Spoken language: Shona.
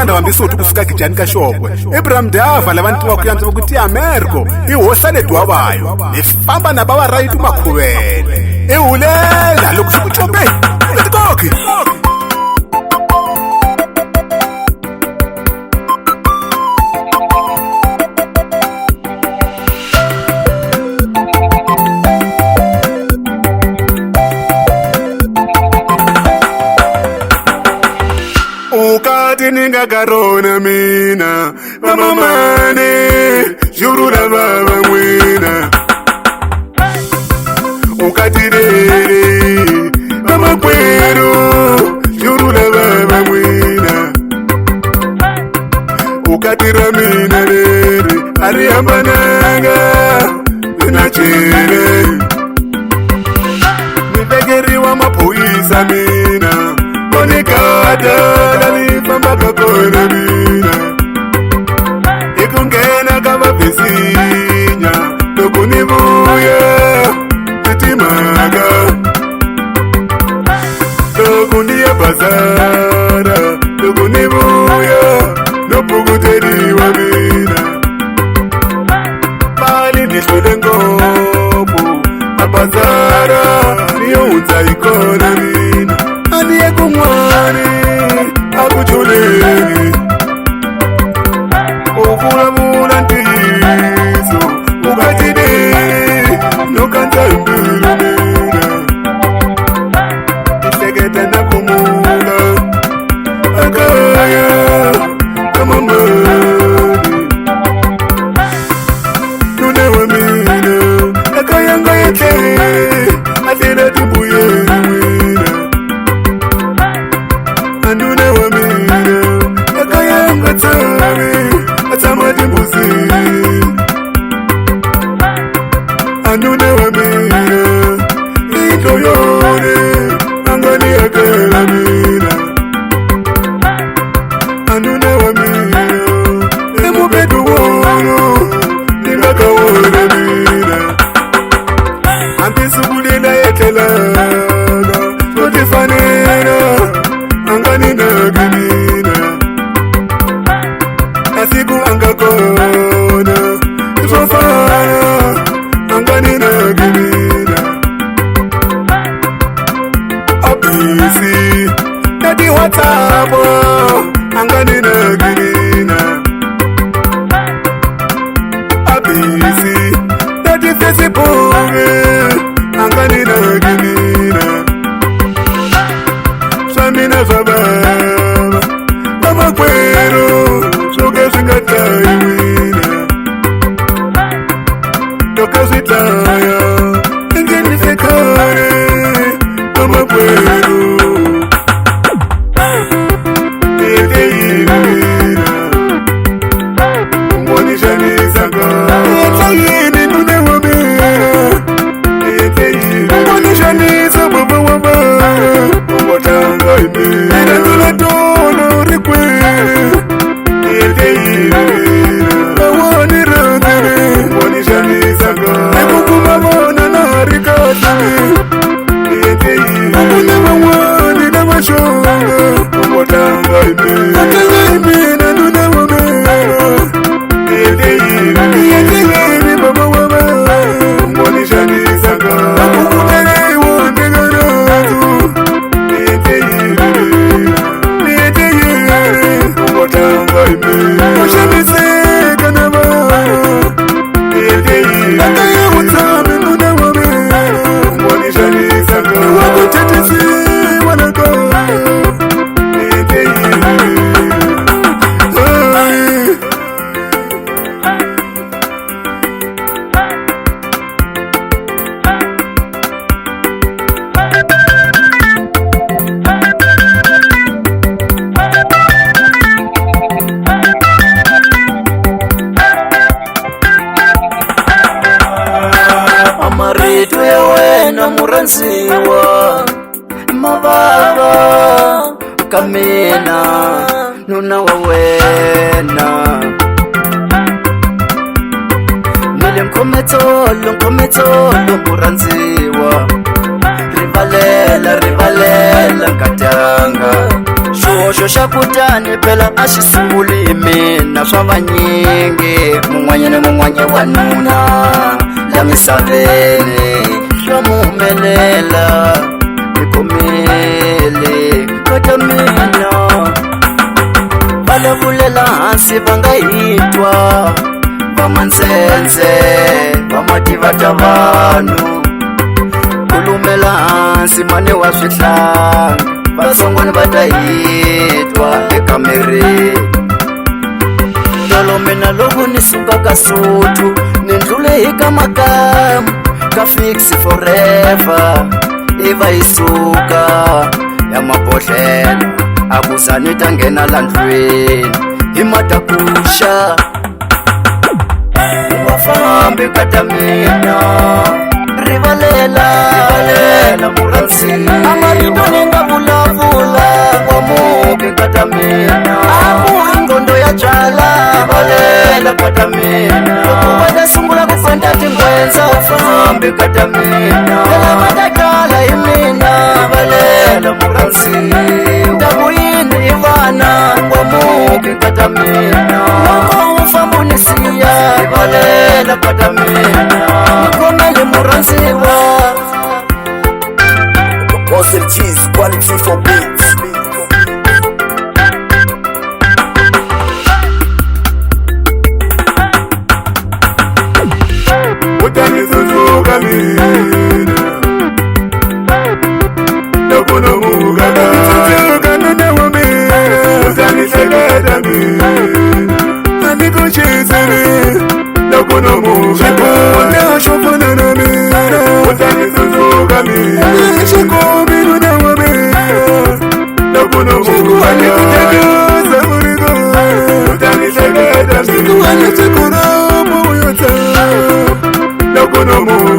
vanofana vambisuti kusvika gijani kashokwe Abraham Dava lavantiwa kuyanza kuti Americo ihosa ledwa vayo nifamba nabava raiti makhuvele ihulela loko sikutobe letikoki Ninga karona mina mama mane jurula baba mwina ukatirere mama kwero jurula baba mwina ukatira mina rere ariambananga inachere nipegeriwa mapoisa mina monikada Fambaka kona mina ikungena kama visinya Dokunibuya titimaga Dokunia bazara Dokunibuya Nopuguteriwa mina Bali nishwede ngopu Abazara Niyounza ikona mina Aniye kumwani Akujuleni Ukula mula ntizo Ukatideni Nukanta mbira mina Itegeta na kumula Akaya Kama mbani Nunewa mina Akaya ngayete Atira tibuye mina Anunewa mina Anunewa mina Ito yone Angani akela mina Anunewa mina Emu bedu wono Ningaka wone mina Antisubulina yetelaga Sotifanena Angani naginina Asiku angakona Sofana Angani naginina Abisi Nadi watabo Angani naginina Abisi Nadi Facebook Angani naginina Samina Fababa Mama kwero Soka singatai wina Doka sitaya Ingeni sekare Mama kwero Ete wina Mwonisha nisaka Ete yini nunewa mera Ete Mwonisha nisa baba waba Mwotanga imera Ina tula tono rikwe Muransiwa mababa kamina nuna wawena Nile mkometolo muransiwa Rivalela katanga Xo xa kutani phela a xi sunguli mina swa vanyingi mun'wanyana wanuna la misaveni swa mu humelela hi khomele kota mina valavulela hansi va nga hitwa va mansense va mativa ta vanhu kulumela hansi mane wa swihlangi vasongwani va ta hitwa ekamereni tolo mina loko ni suka ka Sotho ni ndlule hi ka Makamu ka Fix Forever iva yi suka ya mabodhlela a ku za ni ta nghena la ndlwini hi matakuxa vafambi ka ta mina rivalela muransi amarito ni nga vulavula wa muke ka ta mina a ku ri ngondo ya byala rivalela ka ta mina loko va ta sungula ku fenda tingwenza vafambi ka ta mina lela va ta kala hi mina rivalela muransi ndavuyini hi vana wa muke ka ta mina loko u famba ni siya rivalela ka ta mina nikhomele muransiwa Awesome cheese, quality for beats. Utani suzuka mina Nakuno mugana Suzuka nune wame Utani seketa mina Aniko chizini Nakuno mugana Wanda shofana na mina Utani suzuka mina Shikomi nune wame Nakuno mugana Kuteguza murigo Utani seketa mina Sikuwane chikura muyota Nakuno mugana